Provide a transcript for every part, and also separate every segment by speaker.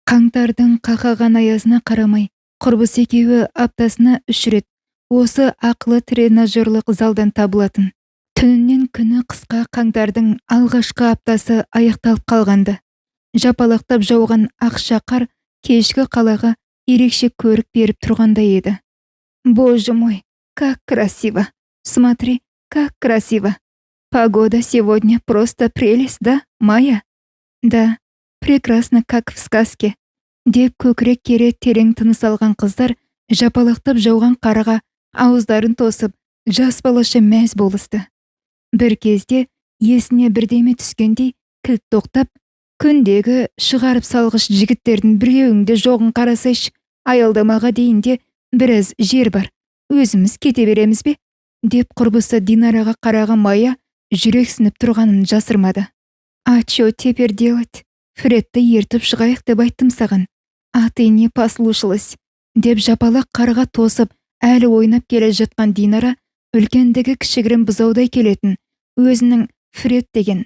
Speaker 1: Қаңтардың қақаған аязына қарамай, құрбысы екеуі аптасына 3 рет осы ақылы тренажерлық залдан табылатын. Түнінен күні қысқа қаңтардың алғашқы аптасы аяқталып қалғанды. Жапалақтап жауған ақша қар кешкі қалаға ерекше көрік беріп тұрғандай еді. Боже мой, как красиво! Смотри, как красиво! Погода сегодня просто прелесть, да, Майя? Да, прекрасно, как в сказке. Деп көкірек кере терең тыныс алған қыздар жапалақтап жауған қарға ауыздарын тосып, жас балаша мәз болысты. Бір кезде есіне бірдеме түскендей кілт тоқтап, күндегі шығарып салғыш жігіттердің біреуіңде жоғын қарасайшы, аялдамаға дейінде біраз жер бар, өзіміз кете береміз бе? Деп құрбысы Динараға қараған Майя жүрексініп тұрғанын жасырмады. А чё теперь делать? Фредті ертіп шығайық деп айттым саған. А ты не послушалась. Деп жапалақ қарға тосып, әлі ойнап келе жатқан Динара үлкендігі кішігірім бұзаудай келетін өзінің Фред деген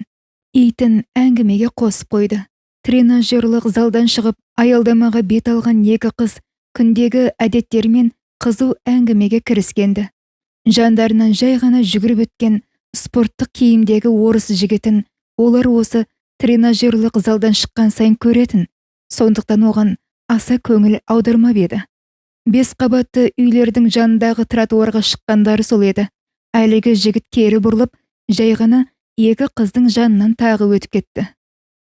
Speaker 1: итін әңгімеге қосып қойды. Тренажерлық залдан шығып, аялдамаға бет алған екі қыз күндегі әдеттермен қызу әңгімеге кіріскенді. Жандарынан жай ғана жүгіріп өткен спорттық киімдегі орыс жігітін олар осы тренажерлық залдан шыққан сайын көретін, сондықтан оған аса көңіл аудармап еді. 5 қабатты үйлердің жанындағы тротуарға шыққандары сол еді. Әлгі жігіт кері бұрылып, жай ғана екі қыздың жанынан тағы өтіп кетті.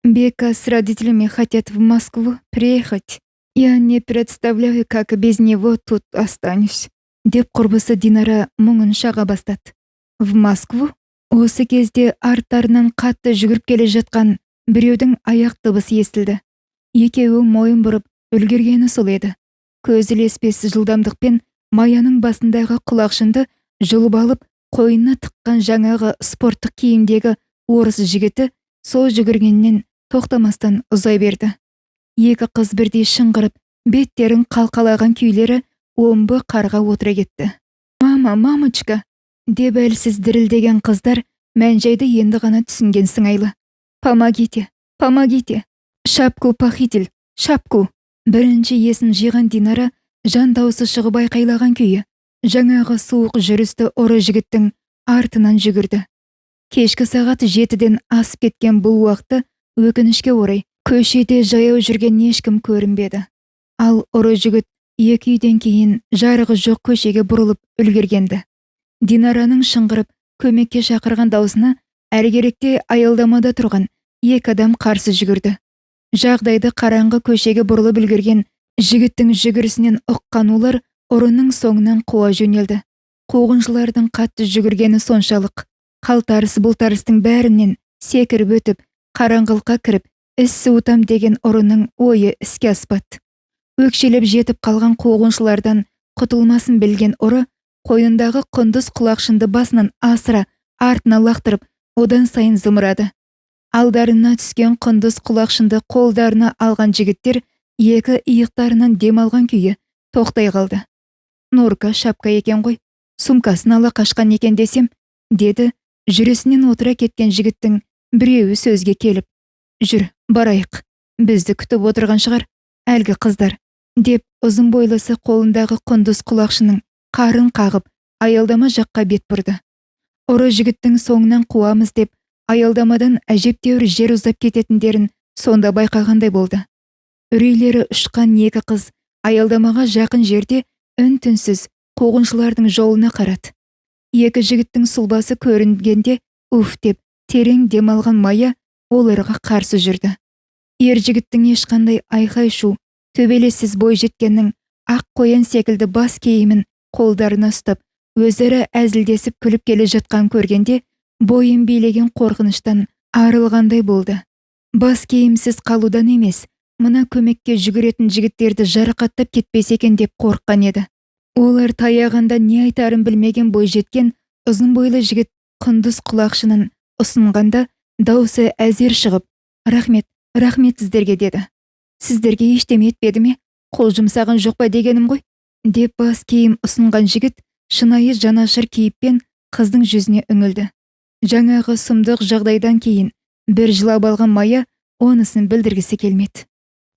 Speaker 1: Бека с родителями хотят в Москву приехать. Я не представляю, как без него тут останусь. Деп құрбысы Динара мұңын шаға бастады. В Москву? Осы кезде арттарынан қатты жүгіріп келе жатқан біреудің аяқ дыбысы естілді. Екеуі мойын бұрып үлгергені сол еді. Көз ілеспес жылдамдықпен Майяның басындағы құлақшынды жұлып алып, қойнына тыққан жаңағы спорттық киімдегі орыс жігіті сол жүгіргеннен тоқтамастан ұзай берді. Екі қыз бірдей шыңғырып, беттерін қалқалаған күйлері омбы қарға отыра кетті. Мама, мамочка! Деп әлсіз дірілдеген қыздар мән-жайды енді ғана түсінген сыңайлы. Помогите, помогите! Шапку похитил, шапку! Бірінші есін жиған Динара жан даусы шығып айқайлаған күйі жаңағы суық жүрісті ұры жігіттің артынан жүгірді. Кешкі сағат 7-ден асып кеткен бұл уақытта өкінішке орай көшеде жаяу жүрген ешкім көрінбеді. Ал ұры жігіт 2 үйден кейін жарығы жоқ көшеге бұрылып үлгергенді. Динараның шыңғырып көмекке шақырған даусына әргеректе аялдамада тұрған 2 адам қарсы жүгірді. Жағдайды қараңғы көшеге бұрылып үлгерген жігіттің жүгірісінен ұққан олар ұрының соңынан қуа жөнелді. Қуғыншылардың қатты жүгіргені соншалық, қалтарыс-бұлтарыстың бәрінен секіріп өтіп, қараңғылыққа кіріп, із суытам деген ұрының ойы іске аспады. Өкшелеп жетіп қалған қуғыншылардан құтылмасын білген ұры қойнындағы құндыз құлақшынды басынан асыра артына лақтырып, одан сайын зымырады. Алдарына түскен құндыз құлақшынды қолдарына алған жігіттер екі иықтарынан дем алған күйі тоқтай қалды. Норка шапка екен ғой, сумкасын ала қашқан екен десем, деді жүресінен отыра кеткен жігіттің біреуі сөзге келіп. Жүр, барайық, бізді күтіп отырған шығар, әлгі қыздар, деп ұзын бойлысы қолындағы құндыз құлақшының қарын қағып, аялдама жаққа бет бұрды. Ұры жігіттің соңынан қуамыз деп, аялдамадан әжептәуір жер ұзап кететіндерін сонда байқағандай болды. Үрейлері ұшқан екі қыз аялдамаға жақын жерде үн-түнсіз қуғыншылардың жолына қарады. Екі жігіттің сұлбасы көрінгенде уф деп терең дем алған Майя оларға қарсы жүрді. Ер жігіттің ешқандай айқай-шу, төбелессіз бой жеткеннің ақ қоян секілді бас киімін қолдарына ұстап, өзара әзілдесіп күліп келе жатқан көргенде бойын билеген қорқыныштан арылғандай болды. Бас киімсіз қалудан емес, мына көмекке жүгіретін жігіттерді жарақаттап кетпесе екен деп қорыққан еді. Олар таяғанда не айтарын білмеген бой жеткен ұзын бойлы жігіт құндыз құлақшынын ұсынғанда даусы әзер шығып, рахмет, рахмет сіздерге деді. Сіздерге ештеме етпеді ме? Қол жұмсаған жоқ па дегенім ғой? Деп бас киім ұсынған жігіт шынайы жанашыр кейіппен қыздың жүзіне үңілді. Жаңағы сұмдық жағдайдан кейін бір жылап алған Майя онысын білдіргісі келмеді.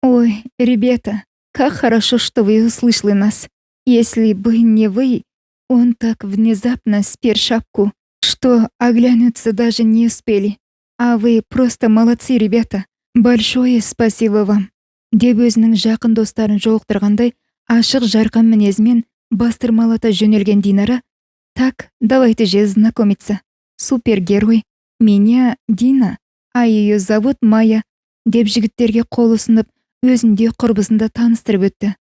Speaker 1: Ой, ребята, как хорошо, что вы услышали нас. Если бы не вы, он так внезапно спер шапку, что оглянуться даже не успели. А вы просто молодцы, ребята. Большое спасибо вам. Деп өзінің жақын достарын жолықтырғандай ашық жарқын мінезімен бастырмалата жөнелген Динара. Так, давайте же знакомиться. Супергерой. Меня Дина, а ее зовут Майя. Деп жігіттерге қол ұсынып, өзінде құрбысында таныстырып өтті.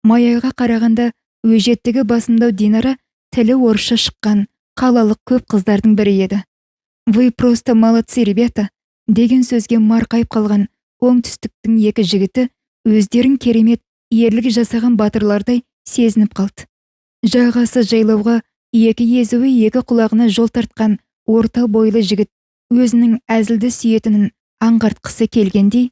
Speaker 1: Майяға қарағанда өжеттігі басымдау Динара тілі орысша шыққан қалалық көп қыздардың бірі еді. Вы просто молодцы, ребята, деген сөзге марқайып қалған оңтүстіктің екі жігіті өздерін керемет ерлік жасаған батырлардай сезініп қалды. Жағасы жайлауға екі езуі екі құлағына жол тартқан орта бойлы жігіт өзінің әзілді сүйетінін аңғартқысы келгендей,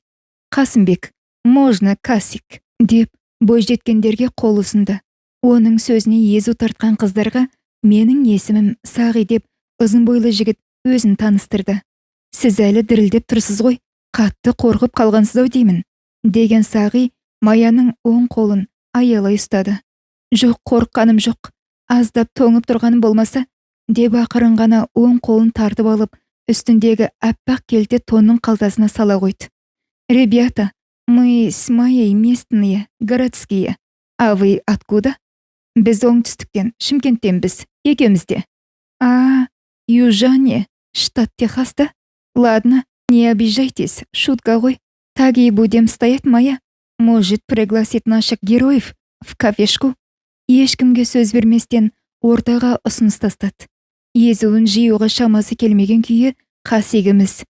Speaker 1: Қасымбек, можно Касик, деп бойжеткендерге қол ұсынды. Оның сөзіне езу тартқан қыздарға менің есімім Сағи деп ұзын бойлы жігіт өзін таныстырды. Сіз әлі дірілдеп тұрсыз ғой, қатты қорқып қалғансыз-ау деймін, деген Сағи Маяның оң қолын аялай ұстады. Жоқ, қорыққаным жоқ, аздап тоңып тұрғаным болмаса, деп ақырын ғана оң қолын тартып алып, үстіндегі аппақ келте тонның қалтасына сала қойды. Ребята, мы с Майей местные, городские. А вы откуда? Біз оңтүстіктен, Шымкенттенбіз, екеумізде. Южане, штат Техаста? Ладно, не обижайтесь, шутка ғой. Так и будем стоять, Майя. Может, пригласить наших героев в кафешку? Ешкімге сөз берместен ортаға ұсыныс тастады. Езуін жиюға шамасы келмеген күйі қасегіміз.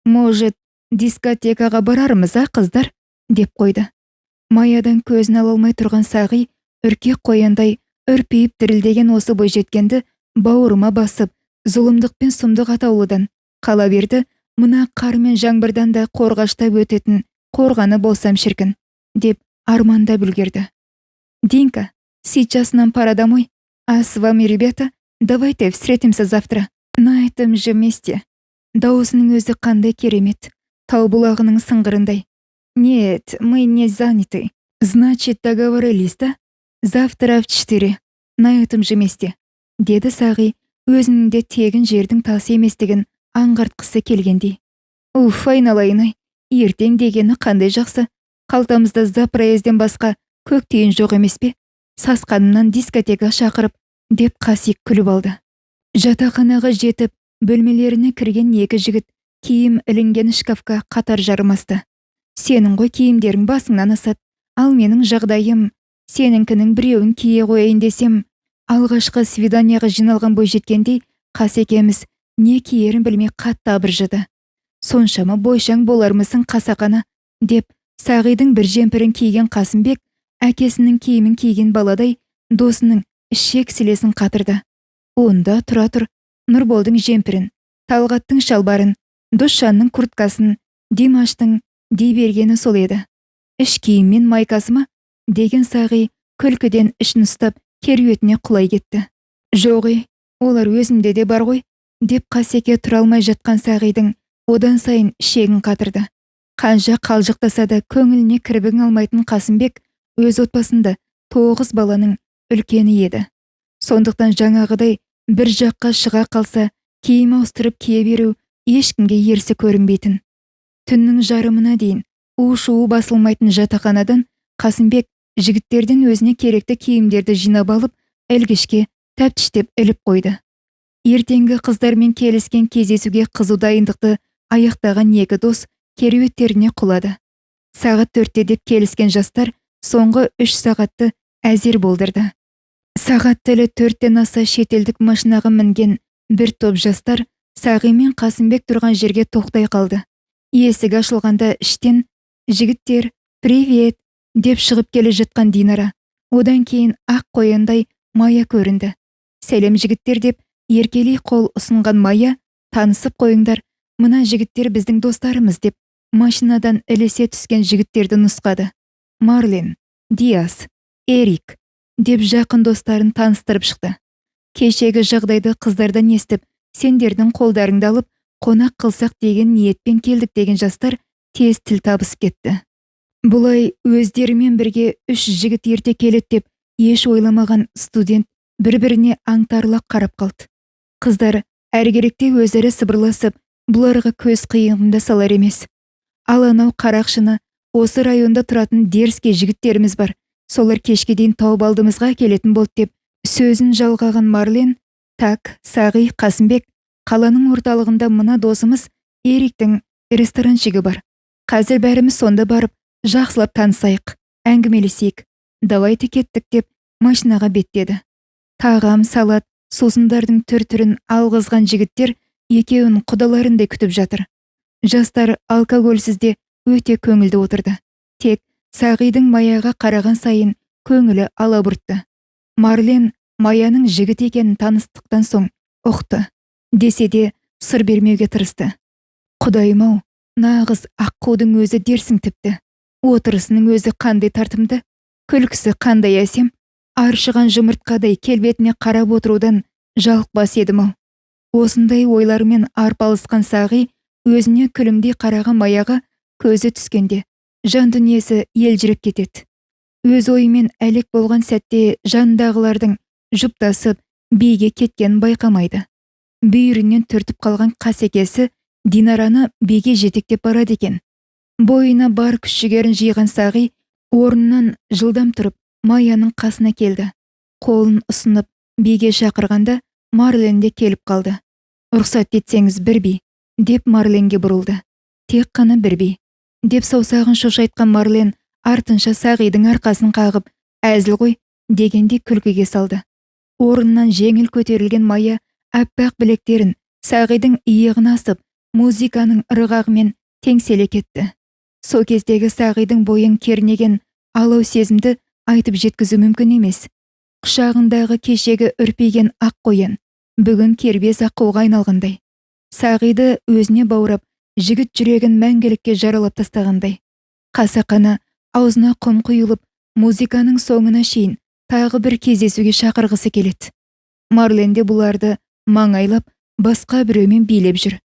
Speaker 1: Может, дискотекаға барармыз, қыздар? Деп қойды. Маядан көзін ала алмай тұрған Сағи үркек қояндай үрпейіп дірілдеген осы бойжеткенді бауырыма басып, зұлымдық пен сұмдық атаулыдан қала берді. Мына қар мен жаңбырдан да қорғаштап өтетін қорғаны болсам шіркін, деп арманда бүлгерді. Динка, сейчас нам пора домой, а с вами, ребята, давайте встретимся завтра на этом же месте. Дауысының өзі қандай керемет, тау бұлағының сыңғырындай. Нет, мы не заняты. Значит, договорились, да? Завтра в 4 на этом же месте, деді Сағи өзінің де тегін жердің тасы еместігін аңғартқысы келгендей. Айналайын-ай, ертең дегені қандай жақсы. Қалтамызда за проезден басқа көк тиын жоқ емес пе? Сасқанымнан дискотека шақырып, деп Қасик күліп алды. Жатақханаға жетіп, бөлмелеріне кірген екі жігіт киім ілінген шкафқа қатар жармасты. Сенің ғой киімдерің басыңнан асады, ал менің жағдайым, сеніңкінің біреуін кие қояйын десем, алғашқы свиданияға жиналған бойжеткендей Қасекеміз не киерін білмей қатты абыржыды. Соншама бойшаң болармысың қасақана, деп Сағидың бір жемпірін киген Қасымбек әкесінің киімін киген баладай досының ішек сілесін қатырды. Онда тұра тұр, Нұрболдың жемпірін, Талғаттың шалбарын, Досжанның курткасын, Димаштың дей бергені сол еді. Іш киім мен майкасы ма? Деген Сағи күлкіден ішін ұстап керуетіне құлай кетті. Жоғы, олар өзімде де бар ғой, деп Қасеке тұра алмай жатқан Сағидың одан сайын шегін қатырды. Қанша қалжықтаса да көңіліне кірбің алмайтын Қасымбек өз отбасында 9 баланың үлкені еді. Сондықтан жаңағыдай бір жаққа шыға қалса, киім ауыстырып кие беру ешкімге ерсі көрінбейтін. Түннің жарымына дейін у-шуы басылмайтын жатақханадан Қасымбек жігіттерден өзіне керекті киімдерді жинап алып, ілгішке тәптіштеп іліп қойды. Ертеңгі қыздармен келіскен кездесуге қызу дайындықты аяқтаған екі дос керуеттеріне құлады. Сағат 4-те деп келіскен жастар соңғы 3 сағатты әзер болдырды. Сағат тілі 4-тен аса шетелдік машинаға мінген бір топ жастар Сағи мен Қасымбек тұрған жерге тоқтай қалды. Есік ашылғанда іштен жігіттер, привет, деп шығып келе жатқан Динара. Одан кейін ақ қояндай Майя көрінді. Сәлем жігіттер, деп еркелей қол ұсынған Майя, танысып қойыңдар, мына жігіттер біздің достарымыз, деп машинадан ілесе түскен жігіттерді нұсқады. Марлен, Диас, Эрик, деп жақын достарын таныстырып шықты. Кешегі жағдайды қыздардан естіп, сендердің қолдарыңды алып, қонақ қылсақ деген ниетпен келдік деген жастар тез тіл табысып кетті. Бұлай өздерімен бірге 3 жігіт ерте келеді деп еш ойламаған студент бір-біріне аңтарыла қарап қалды. Қыздар әргеректе өзара сыбырласып, бұларға көз қиығында салар емес. Ал анау қарақшыны осы районда тұратын дерске жігіттеріміз бар. Солар кешке дейін тауып алдымызға келетін болды деп сөзін жалғаған Марлен, так, Сағи, Қасымбек, қаланың орталығында мына досымыз Эриктің рестораншығы бар. Қазір бәріміз сонда барып, жақсылап танысайық, әңгімелесейік. Давайте кеттік деп машинаға беттеді. Тағам, салат, сусындардың түр-түрін алғызған жігіттер екеуін құдаларындай күтіп жатыр. Жастар алкогольсізде өте көңілді отырды. Тек Сағидың Маяға қараған сайын көңілі алабұртты. Марлен Маяның жігіт екенін таныстықтан соң ұқты. Десе де сыр бермеуге тырысты. Құдайым-ау, нағыз аққудың өзі дерсің тіпті. Отырысының өзі қандай тартымды, күлкісі қандай әсем, аршыған жұмыртқадай келбетіне қарап отырудан жалықпас едім-ау. Осындай ойлармен арпалысқан Сағи өзіне күлімдей қараған Маяға көзі түскенде жан дүниесі елжіреп кетеді. Өз ойымен әлек болған сәтте жанындағылардың жұптасып биге кеткенін байқамайды. Бүйірінен түртіп қалған қасекесі Динараны биге жетектеп барады екен. Бойына бар күш-жігерін жиған Сағи орнынан жылдам тұрып Маяның қасына келді. Қолын ұсынып биге шақырғанда Марлен де келіп қалды. Рұқсат етсеңіз бір би, деп Марленге бұрылды. Тек қана бір би, деп саусағын шошайтқан Марлен артынша Сағидың арқасын қағып, әзіл ғой, дегенде күлкіге салды. Орнынан жеңіл көтерілген Мая аппақ білектерін Сағидың иығына асып, музыканың ырғағымен теңселе кетті. Со кездегі Сағидың бойын кернеген алау сезімді айтып жеткізу мүмкін емес. Құшағындағы кешегі үрпиген ақ қоян бүгін кербез аққуға айналғандай. Сағиды өзіне баурап, жігіт жүрегін мәңгілікке жаралап тастағандай. Қасақана аузына құм құйылып, музыканың соңына шейін тағы бір кездесуге шақырғысы келеді. Марлен де бұларды маңайлап, басқа біреумен билеп жүр.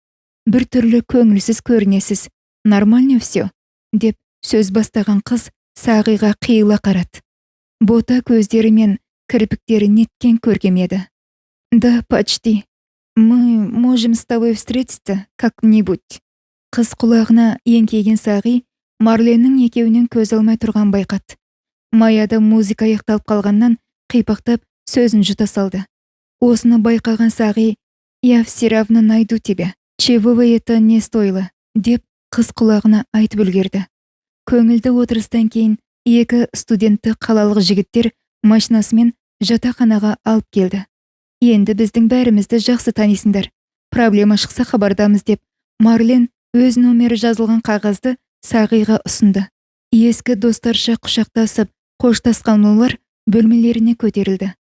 Speaker 1: Бір түрлі көңілсіз көрінесіз. Нормально все, деп сөз бастаған қыз Сағиға қиыла қарады. Бота көздері мен кірпіктері неткен көркем еді. Да, почти. Мы можем с тобой встретиться как-нибудь. Қыз құлағына еңкейген Сағи Марленнің екеуінен көз алмай тұрған байқады. Маяда музыка аяқталып қалғаннан қипақтап сөзін жұта салды. Осыны байқаған Сағи, я все равно найду тебя. Чего вы это не стоило, деп қыз құлағына айтып үлгерді. Көңілді отырыстан кейін екі студентті қалалық жігіттер машинасымен жатақханаға алып келді. Енді біздің бәрімізді жақсы танисыңдар. Проблема шықса хабардамыз деп Марлен өз номері жазылған қағазды Сағиға ұсынды. Ескі достарша құшақтасып, қоштасқан олар бөлмелеріне көтерілді.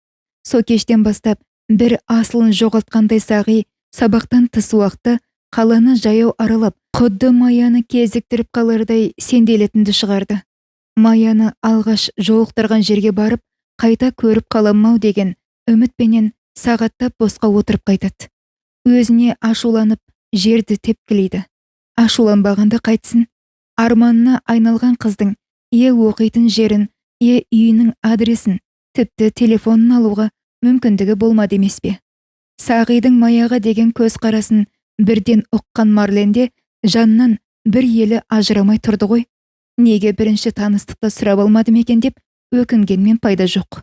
Speaker 1: Со кештен бастап бір асылын жоғалтқандай Сағи сабақтан тыс уақытта қаланы жаяу аралап, құдды Маяны кезіктіріп қалардай сенделетінді шығарды. Маяны алғаш жолықтырған жерге барып, қайта көріп қаламау деген үмітпенен сағаттап босқа отырып қайтады. Өзіне ашуланып, жерді тепкілейді. Ашуланбағанда қайтсын? Арманына айналған қыздың е оқитын жерін, е үйінің адресін, тіпті телефонын алуға мүмкіндігі болмады емес пе? Сағидың Маяға деген көз қарасын бірден ұққан Марленде жанынан бір елі ажырамай тұрды ғой. Неге бірінші таныстықта сұрап алмадым екен деп өкінгенмен пайда жоқ.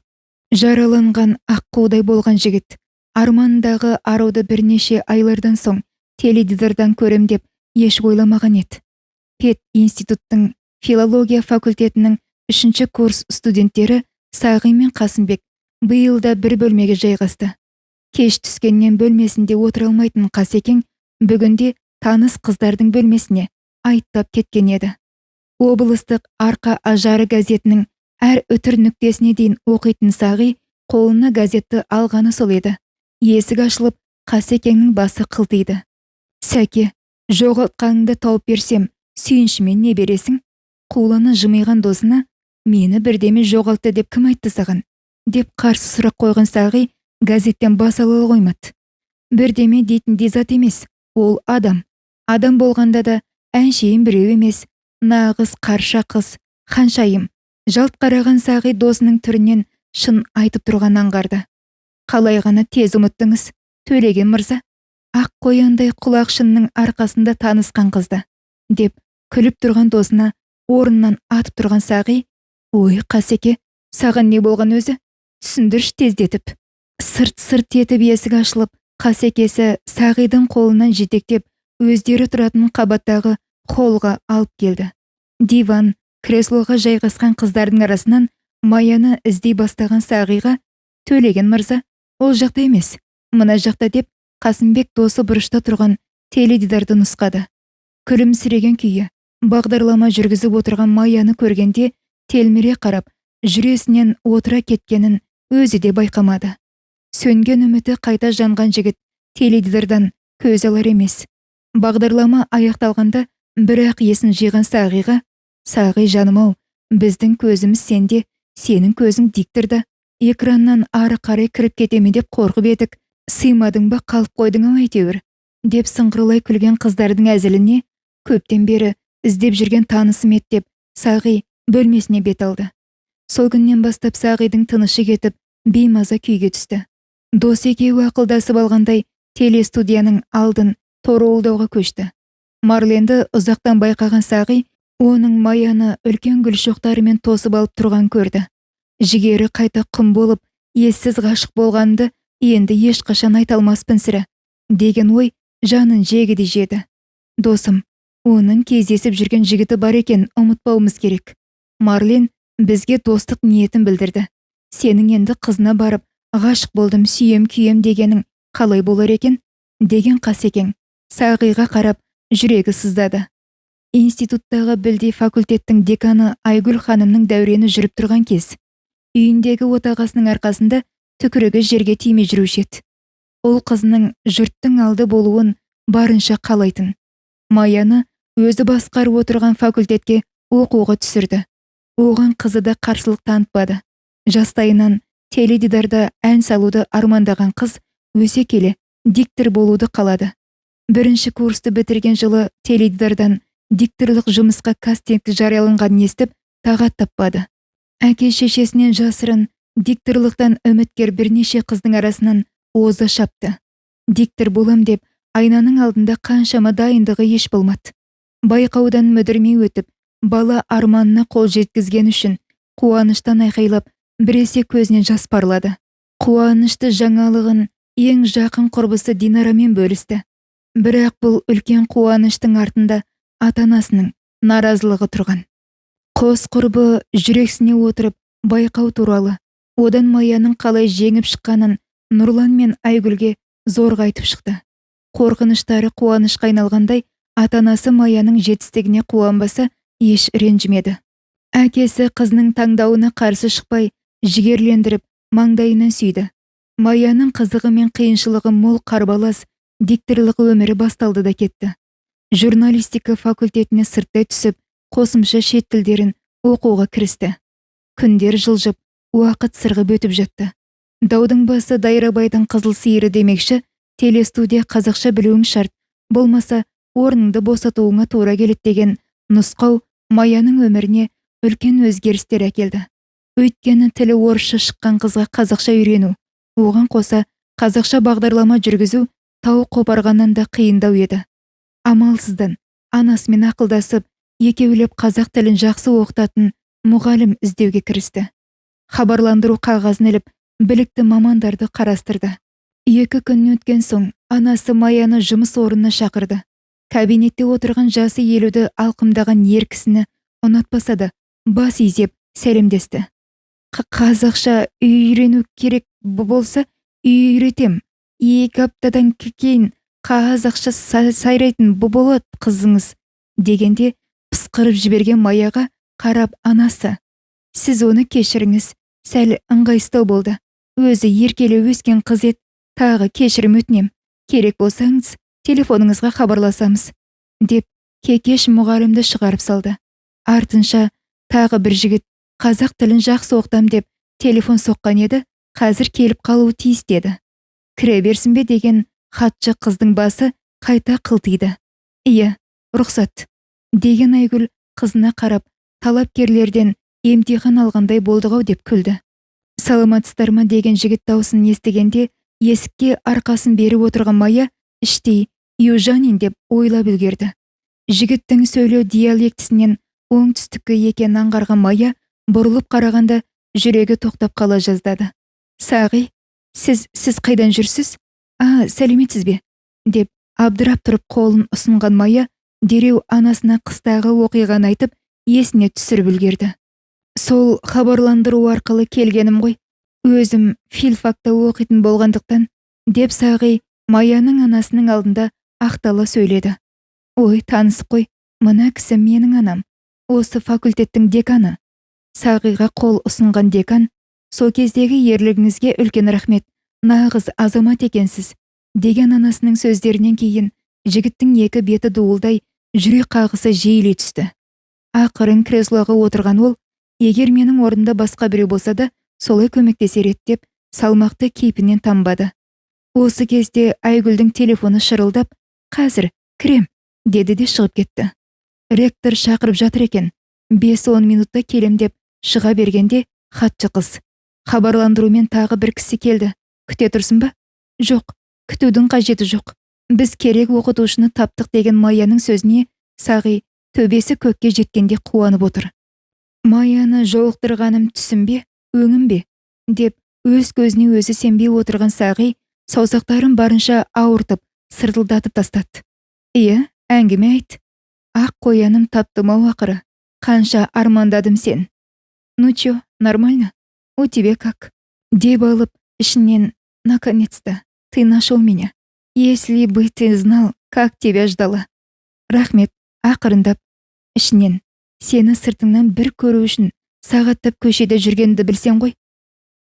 Speaker 1: Жараланған аққудай болған жігіт армандағы аруды бірнеше айлардан соң теледидардан көрем деп еш ойламаған еді. Пет институттың филология факультетінің 3-ші курс студенттері Сағи мен Қасымбек биылда бір бөлмеге жайғасты. Кеш түскеннен бөлмесінде отыра алмайтын Қасекең бүгінде таныс қыздардың бөлмесіне айттап кеткен еді. Облыстық арқа ажары газетінің әр үтір нүктесіне дейін оқитын Сағи қолына газетті алғаны сол еді. Есік ашылып, Қасекеңнің басы қылтиды. Сәке, жоғалтқаныңды тауып берсем, сүйіншімен не бересің? Қуланы жымиған досына, мені бірдеме жоғалтты деп кім айтты саған? Деп қарсы сұрақ қойған Сағи газеттен бас ала қоймады. Бірдеме дейтіндей зат емес, ол адам. Адам болғанда да әншейін біреу емес, нағыз қарша қыз, Ханшайым жалт қараған Сағи досының түрінен шын айтып тұрған аңғарды. Қалай ғана тез ұмыттыңыз, Төлеген мырза? Ақ қояндай құлақ шынның арқасында танысқан қызды, деп күліп тұрған досына орнынан атып тұрған Сағи, ой Қасеке, саған не болған өзі? Түсіндірші тездетіп. Сырт етіп есік ашылып, Қасекесі Сағидың қолынан жетектеп, өздері тұратын қабаттағы холлға алып келді. Диван, креслоға жайғасқан қыздардың арасынан Маяны іздей бастаған Сағиға, Төлеген мырза, ол жақта емес, мына жақта деп Қасымбек досы бұрышта тұрған теледидарды нұсқады. Күлімсіреген күйі бағдарлама жүргізіп отырған Маяны көргенде телміре қарап, жүресінен отыра кеткенін өзі де байқамады. Сөнген үміті қайта жанған жігіт теледидардан көз алар емес. Бағдарлама аяқталғанда бірақ есін жиған Сағиға, Сағи жаным-ау, біздің көзіміз сенде, сенің көзің дикторда. Экраннан ары қарай кіріп кетеме деп қорқып едік, сыймадың ба, қалып қойдың ау әйтеуір, деп сыңғырлай күлген қыздардың әзіліне көптен бері іздеп жүрген танысым еді деп Сағи бөлмесіне бет алды. Сол күннен бастап Сағидың тынышы кетіп, беймаза күйге түсті. Дос екеуі ақылдасып алғандай телестудияның алдын торуылдауға көшті. Марленді ұзақтан байқаған Сағи оның Маяны үлкен гүл шоқтарымен тосып алып тұрған көрді. Жігері қайта құм болып, ессіз ғашық болғанды енді ешқашан айта алмаспын сірә, деген ой жанын жегідей жеді. Досым, оның кездесіп жүрген жігіті бар екен, ұмытпауымыз керек. Марлен бізге достық ниетін білдірді. Сенің енді қызына барып, ғашық болдым, сүйем күйем дегенің қалай болар екен? Деген Қасекең Сағиға қарап жүрегі сыздады. Институттағы білдей факультеттің деканы Айгүл ханымның дәурені жүріп тұрған кез. Үйіндегі отағасының арқасында түкірігі жерге тимей жүруші еді. Ол қызының жұрттың алды болуын барынша қалайтын. Маяны өзі басқарып отырған факультетке оқуға түсірді. Оған қызы да қарсылық танытпады. Жастайынан теледидарда ән салуды армандаған қыз өсе келе диктор болуды қалады. Бірінші курсты бітірген жылы теледидардан дикторлық жұмысқа кастинг жарияланғанын естіп тағат таппады. Әке шешесінен жасырын дикторлықтан үміткер бірнеше қыздың арасынан оза шапты. Диктор болам деп айнаның алдында қаншама дайындығы еш болмады. Байқаудан мүдірмей өтіп, бала арманына қол жеткізген үшін қуаныштан айқайлап, біресе көзінен жас парлады. Қуанышты жаңалығын ең жақын құрбысы Динарамен бөлісті. Бірақ бұл үлкен қуаныштың артында ата-анасының наразылығы тұрған. Қос құрбы жүрексіне отырып байқау туралы, одан Маяның қалай жеңіп шыққанын Нұрлан мен Айгүлге зорға айтып шықты. Қорқыныштары қуанышқа айналғандай, ата-анасы Маяның жетістігіне қуанбаса еш ренжімеді. Әкесі қызының таңдауына қарсы шықпай, жігерлендіріп, маңдайынан сүйді. Маяның қызығы мен қиыншылығы мол қарбалас дикторлық өмірі басталды да кетті. Журналистика факультетіне сырттай түсіп, қосымша шет тілдерін оқуға кірісті. Күндер жылжып, уақыт сырғып өтіп жатты. Даудың басы Дайрабайдың қызыл сиыры демекші, телестудия қазақша білуің шарт, болмаса орныңды босатуыңа тура келеді деген нұсқау Маяның өміріне үлкен өзгерістер әкелді. Өйткені тілі орысша шыққан қызға қазақша үйрену, оған қоса қазақша бағдарлама жүргізу тау қопарғаннан да қиындау еді. Амалсыздан анасымен ақылдасып, екеулеп қазақ тілін жақсы оқытатын мұғалім іздеуге кірісті. Хабарландыру қағазын іліп, білікті мамандарды қарастырды. 2 күн өткен соң анасы Маяны жұмыс орнына шақырды. Кабинетте отырған жасы 50-ді алқымдаған ер кісіні ұнатпаса да бас изеп сәлемдесті. Қазақша үйрену керек болса үйретем. 2 аптадан кейін қазақша сайрайтын болады қызыңыз, дегенде пысқырып жіберген Маяға қарап анасы: сіз оны кешіріңіз, сәл ыңғайсыздау болды. Өзі еркелі өскен қыз еді, тағы кешірім өтінем. Керек болсаңыз, телефоныңызға хабарласамыз, деп кекеш мұғалімді шығарып салды. Артынша тағы бір жігіт қазақ тілін жақсы оқытам деп телефон соққан еді, қазір келіп қалуы тиіс деді. Кіре берсін бе деген хатшы қыздың басы қайта қылтиды. Иә, рұқсат, деген Айгүл қызына қарап талапкерлерден емтихан алғандай болдық-ау деп күлді. Саламатсыздар ма деген жігіт даусын естігенде есікке арқасын беріп отырған Майя іштей южанин деп ойлап үлгерді. Жігіттің сөйлеу диалектісінен оңтүстіккі екенін аңғарған Майя бұрылып қарағанда жүрегі тоқтап қала жаздады. Сағи, сіз қайдан жүрсіз? Сәлеметсіз бе? Деп абдырап тұрып қолын ұсынған Майя дереу анасына қыстағы оқиғаны айтып есіне түсіріп үлгерді. Сол хабарландыру арқылы келгенім ғой. Өзім филфакта оқитын болғандықтан, деп Сағи Майяның анасының алдында ақтала сөйледі. Ой, танысып қой, мына кісі менің анам. Осы факультеттің деканы. Сағиға қол ұсынған декан, со кездегі ерлігіңізге үлкен рахмет, нағыз азамат екенсіз, деген анасының сөздерінен кейін жігіттің екі беті дуылдай жүрек қағысы жиілей түсті. Ақырын креслоға отырған ол, егер менің орнымда басқа біреу болса да, солай көмектесер еді деп салмақты кейпінен танбады. Осы кезде Айгүлдің телефоны шырылдап, қазір кірем, деді де шығып кетті. Ректор шақырып жатыр екен, 5-10 минутта келем деп шыға бергенде хатшы қыз. Хабарландырумен тағы бір кісі келді. Күте тұрсын ба? Жоқ, күтудің қажеті жоқ. Біз керек оқытушыны таптық деген Майяның сөзіне Сағи төбесі көкке жеткенде қуанып отыр. Майяны жолықтырғаным түсім бе, өңім бе? Деп өз көзіне өзі сенбей отырған Сағи саусақтарын барынша ауыртып, сыртылдатып тастады. Әңгіме айт. Ақ қояным таптым-ау ақыры. Қанша армандадым сен. Ну чё, нормально? У тебя как? Деп алып, ішінен, наконец-то, ты нашел меня. Если бы ты знал, как тебя ждала. Рахмет, ақырындап, ішінен, сені сыртыңнан бір көру үшін сағаттап көшеде жүргенді білсен ғой.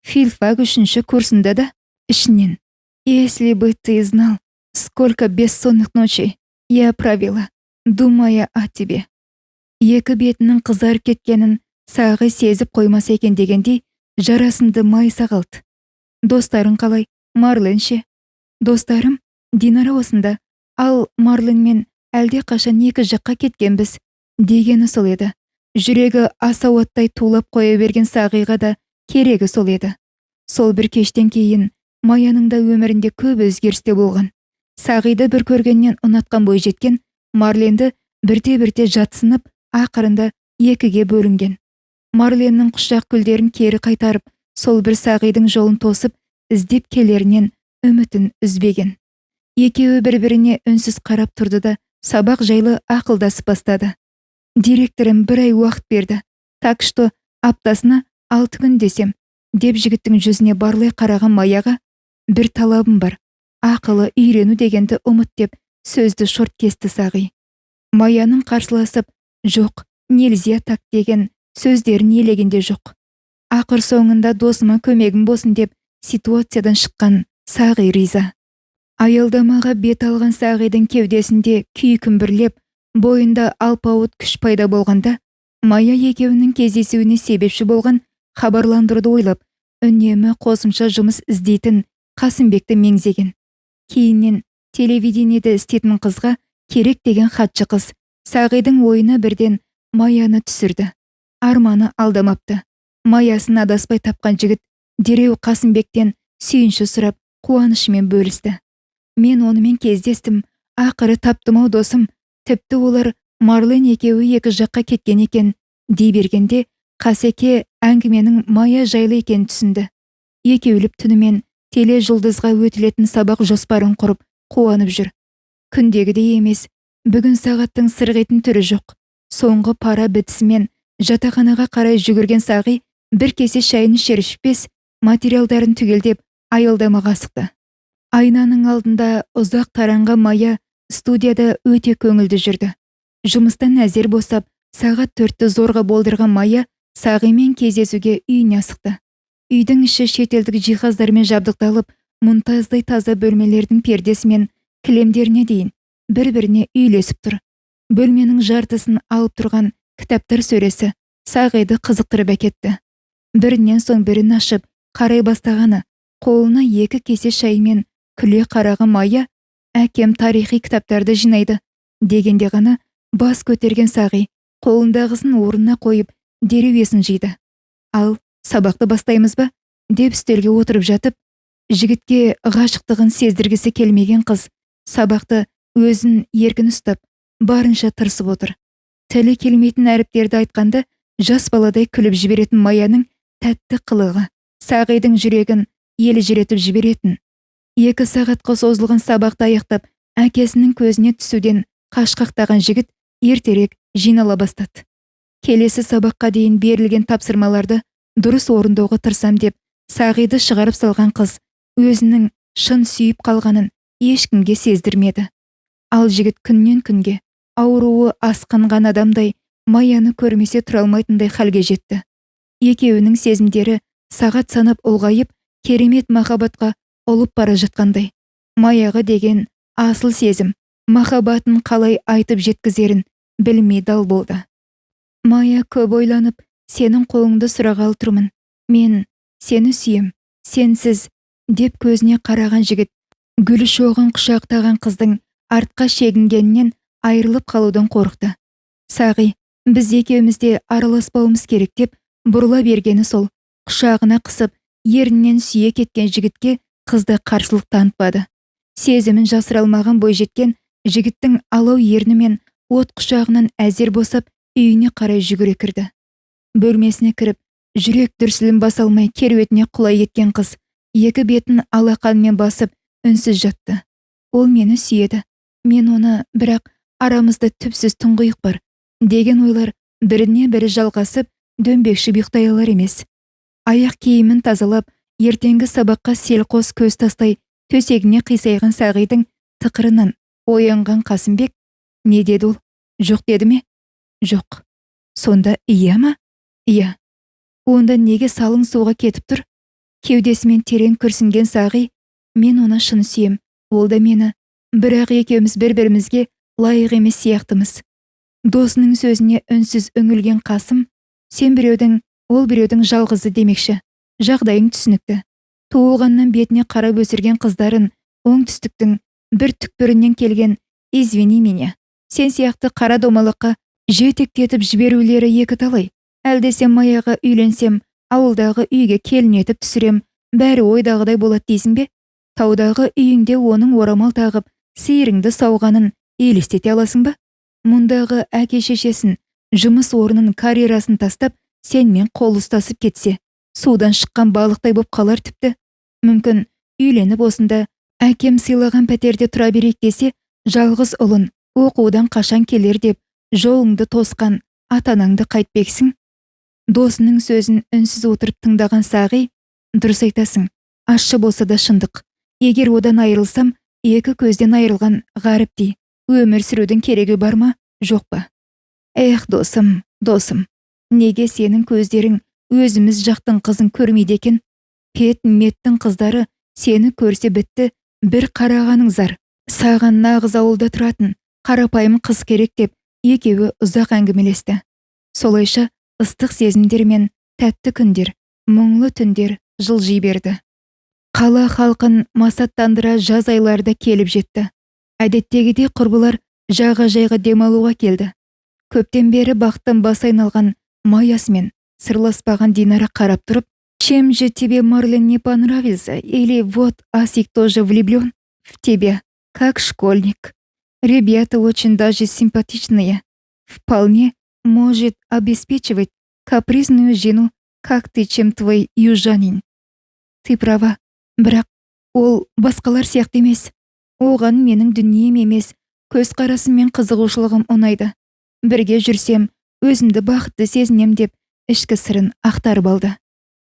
Speaker 1: Филфак 3-ші курсында да, ішінен, если бы ты знал, сколько бессонных ночей я провела, думая о тебе. Екі бетінің қызарып кеткенін Сағи сезіп қоймас екен дегендей, жарасымды майса қалды. Достарың қалай? Марлен ше? Достарым, Динара осында, ал Марленмен әлде қашан екі жаққа кеткенбіз, дегені сол еді. Жүрегі асауаттай тулап қоя берген Сағиға да керегі сол еді. Сол бір кештен кейін Майяның да өмірінде көп өзгерісте болған. Сағиды бір көргеннен ұнатқан бой жеткен, Марленді бірте-бірте жатсынып, ақырында екіге бөлінген. Марленнің құшақ гүлдерін кері қайтарып, сол бір Сағидың жолын тосып, іздеп келерінен үмітін үзбеген. Екеуі бір-біріне үнсіз қарап тұрды да, сабақ жайлы ақылдасып бастады. Директорым бір ай уақыт берді. Так что аптасына 6 күн десем, деп жігіттің жүзіне барлай қараған Майяға, бір талабым бар. Ақылы үйрену дегенді ұмыт деп сөзді шорт кесті Сағи. Майяның қарсыласып, жоқ, нельзя так деген сөздерін елегенде жоқ. Ақыр соңында досыма көмегім болсын деп ситуациядан шыққан Сағи риза. Аялдамаға бет алған Сағидың кеудесінде күй күмбірлеп, бойында алпауыт күш пайда болғанда, Майя екеуінің кездесуіне себепші болған хабарландыруды ойлап, үнемі қосымша жұмыс іздейтін Қасымбекті меңзеген. Кейіннен телевидениеде істейтін қызға керек деген хатшы қыз Сағидың ойына бірден Майяны түсірді. Арманы алдамапты. Майясын адаспай тапқан жігіт дереу Қасымбектен сүйінші сұрап, қуанышымен бөлісті. Мен онымен кездестім, ақыры таптым-ау досым, тіпті олар Марлен екеуі екі жаққа кеткен екен, дей бергенде Қасеке әңгіменің Майя жайлы екенін түсінді. Екеуліп түнімен теле жұлдызға өтілетін сабақ жоспарын құрып, қуанып жүр. Күндегідей емес, бүгін сағаттың сырғетін түрі жоқ. Соңғы пара бітісімен жатақханаға қарай жүгірген Сағи бір кесе шайын ішер-ішпес материалдарын түгелдеп аялдамаға асықты. Айнаның алдында ұзақ таранған Майя студияда өте көңілді жүрді. Жұмыстан әзер босап, сағат 4-ті зорға болдырған Майя Сағимен кездесуге үйіне асықты. Үйдің іші шетелдік жиһаздармен жабдықталып, мұнтаздай таза бөлмелердің пердесімен кілемдеріне дейін бір-біріне үйлесіп тұр. Бөлменің жартысын алып тұрған кітаптар сөресі Сағиды қызықтырып әкетті. Бірінен соң бірін ашып, қарай бастағаны, қолына 2 кесе шаймен күле қараған Майя, әкем тарихи кітаптарды жинайды, дегенде ғана бас көтерген Сағи қолындағысын орнына қойып дереу есін жиды. Ал сабақты бастаймыз ба деп үстелге отырып жатып, жігітке ғашықтығын сездіргісі келмеген қыз сабақты өзін еркін ұстап барынша тырысып отыр. Тілі келмейтін әріптерді айтқанда жас баладай күліп жіберетін Маяның тәтті қылығы Сағидың жүрегін елжіретіп жіберетін. 2 сағатқа созылған сабақты аяқтап, әкесінің көзіне түсуден қашқақтаған жігіт ертерек жинала бастады. Келесі сабаққа дейін берілген тапсырмаларды дұрыс орындауға тырысам деп Сағиды шығарып салған қыз өзінің шын сүйіп қалғанын ешкімге сездірмеді. Ал жігіт күннен күнге ауруы асқынған адамдай Маяны көрмесе тұра алмайтындай халге жетті. Екеуінің сезімдері сағат санап ұлғайып, керемет махаббатқа ұлып бара жатқандай. Маяға деген асыл сезім махаббатын қалай айтып жеткізерін білмей дал болды. Мая көп ойланып, сенің қолыңды сұрағалы тұрмын. Мен сені сүйем, сенсіз деп көзіне қараған жігіт гүл шоғын құшақтаған қыздың артқа шегінгенінен айырылып қалудан қорықты. Сағи, біз екеумізде араласпауымыз керек деп бұрыла бергені сол. Құшағына қысып, ерінен сүйе кеткен жігітке қызды қарсылық танытпады. Сезімін жасыра алмаған бойжеткен жігіттің алау ернімен от құшағынан әзер босап, үйіне қарай жүгіре кірді. Бөлмесіне кіріп, жүрек дүрсілін баса алмай керуетіне құлай кеткен қыз екі бетін алақанымен басып үнсіз жатты. Ол мені сүйеді, мен оны, бірақ арамызда түпсіз тұңғиық бар деген ойлар біріне бірі жалғасып дөңбекшіп ұйықтай алар емес. Аяқ киімін тазалап, ертеңгі сабаққа селқос көз тастай төсегіне қисайған Сағидың тықырынан оянған Қасымбек не деді ол? Жоқ деді ме? Жоқ. Сонда иә ма? Иә. Онда неге салың суға кетіп тұр? Кеудесімен терең күрсінген Сағи, мен оны шын сүйем, ол да мені, бірақ екеуміз бір-бірімізге лайық емес сияқтымыз. Досының сөзіне үнсіз үңілген Қасым, сен біреудің, ол біреудің жалғызы демекші. Жағдайың түсінікті. Туылғаннан бетіне қарап өсірген қыздарын оңтүстіктің бір түкпірінен келген извини меня. Сен сияқты қара домалаққа жетектетіп жіберулері екі талай. Әлдесе Маяға үйленсем, ауылдағы үйге келін етіп түсірем, бәрі ойдағыдай болады дейсің бе? Таудағы үйіңде оның орамал тағып, сиырыңды сауғанын елестете аласың ба? Мұндағы әке шешесін, жұмыс орнын, карьерасын тастап, сенмен қол ұстасып кетсе, судан шыққан балықтай боп қалар тіпті. Мүмкін үйленіп осында әкем сыйлаған пәтерде тұра берейік десе, жалғыз ұлын оқудан қашан келер деп жолыңды тосқан ата-анаңды қайтпексің? Досының сөзін үнсіз отырып тыңдаған Сағи, дұрыс айтасың, ащы болса да шындық. Егер одан айырылсам, екі көзден айырылған ғаріптей өмір сүрудің керегі бар ма, жоқ па? Эх, досым, досым, неге сенің көздерің өзіміз жақтың қызын көрмейді екен? Пет-меттің қыздары сені көрсе бітті, бір қарағаның зар. Саған нағыз ауылда тұратын қарапайым қыз керек деп екеуі ұзақ әңгімелесті. Солайша ыстық сезімдер мен тәтті күндер, мұңлы түндер жылжи берді. Қала халқын масаттандыра жаз айларда келіп жетті. Әдеттегідей құрбылар жағажайға демалуға келді. Көптен бері бақтан бас айналған Маясымен сырласпаған Динара қарап тұрып, чем же тебе, Марлен, не понравился, или вот Асик тоже влюблен в тебя, как школьник. Ребята очень даже симпатичные. Вполне может обеспечивать капризную жену, как ты, чем твой южанин. Ты права, бірақ ол басқалар сияқты емес. Оған менің дүнием емес, көзқарасым мен қызығушылығым ұнайды. Бірге жүрсем, өзімді бақытты сезінем деп ішкі сырын ақтарып алды.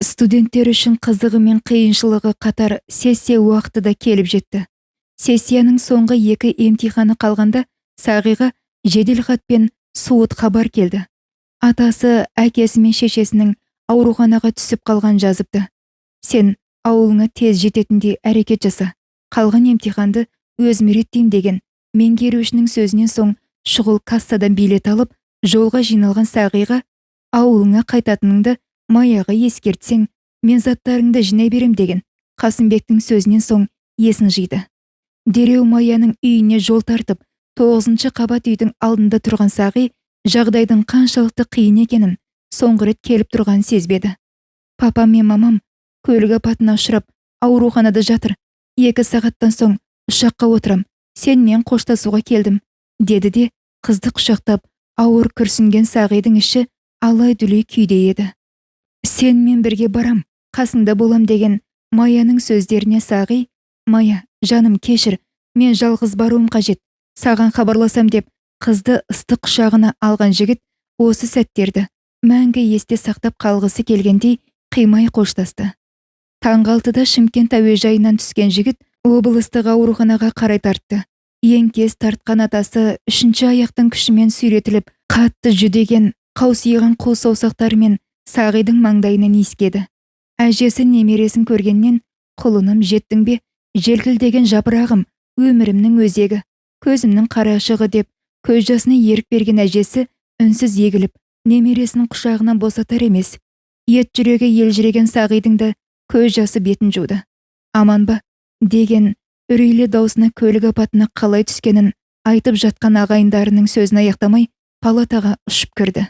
Speaker 1: Студенттер үшін қызығы мен қиыншылығы қатар сессия уақыты да келіп жетті. Сессияның соңғы 2 емтиханы қалғанда Сағиға жеделхат пен суыт хабар келді. Атасы әкесі мен шешесінің ауруханаға түсіп қалған жазыпты. Сен ауылыңа тез жететіндей әрекет жаса. Қалған емтиханды өзім реттейм деген меңгерушінің сөзінен соң шұғыл кассадан билет алып, жолға жиналған Сағиға ауылыңа қайтатыныңды Маяға ескертсең, мен заттарыңды жинай берем деген Қасымбектің сөзінен соң есін жиды. Дереу Маяның үйіне жол тартып, 9-шы қабат үйдің алдында тұрған Сағи жағдайдың қаншалықты қиын екенін соңғы рет келіп тұрғанын сезбеді. Папам мен мамам көлік апатына ұшырап ауруханада жатыр. 2 сағаттан соң ұшаққа отырам. Сенмен қоштасуға келдім, деді де қызды құшақтап ауыр күрсінген Сағидың іші алай-дүлей күйде еді. Сенмен бірге барам, қасыңда болам деген Маяның сөздеріне Сағи: «Мая, жаным кешір, мен жалғыз баруым қажет, саған хабарласам» деп қызды ыстық құшағына алған жігіт осы сәттерді мәңгі есте сақтап қалғысы келгендей қимай қоштасты. Таңғы 6-да Шымкент әуежайынан түскен жігіт облыстық ауруханаға қарай тартты. Еңкес тартқан атасы 3-ші аяқтың күшімен сүйретіліп, қатты жүдеген, қаусиған қол саусақтарымен Сағидың маңдайынан иіскеді. Әжесі немересін көргеннен: «Құлыным, жеттің бе? Желкілдеген жапырағым, өмірімнің өзегі, көзімнің қарашығы» деп көз жасына ерік берген әжесі үнсіз егіліп, немересінің құшағынан босатар емес. Ет жүрегі елжіреген Сағидың да көз жасы бетін жуды. «Аман ба?» деген үрейлі даусына көлік апатына қалай түскенін айтып жатқан ағайындарының сөзін аяқтамай палатаға ұшып кірді.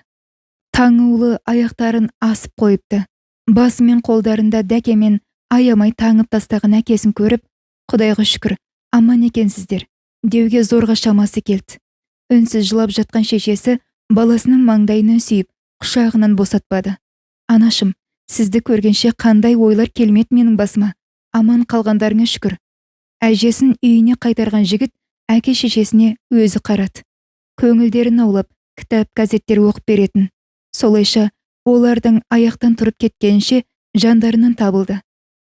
Speaker 1: Таңулы аяқтарын асып қойыпты. Басы мен қолдарында дәкемен аямай таңып тастаған әкесін көріп, «Құдайға шүкір, аман екенсіздер» деуге зорға шамасы келді. Үнсіз жылап жатқан шешесі баласының маңдайынан сүйіп, құшағынан босатпады. «Анашым, сізді көргенше қандай ойлар келмеді менің басыма. Аман қалғандарыңа шүкір». Әжесін үйіне қайтарған жігіт әке шешесіне өзі қарады. Көңілдерін аулап, кітап, газеттер оқып беретін. Солайша олардың аяқтан тұрып кеткенше жандарынан табылды.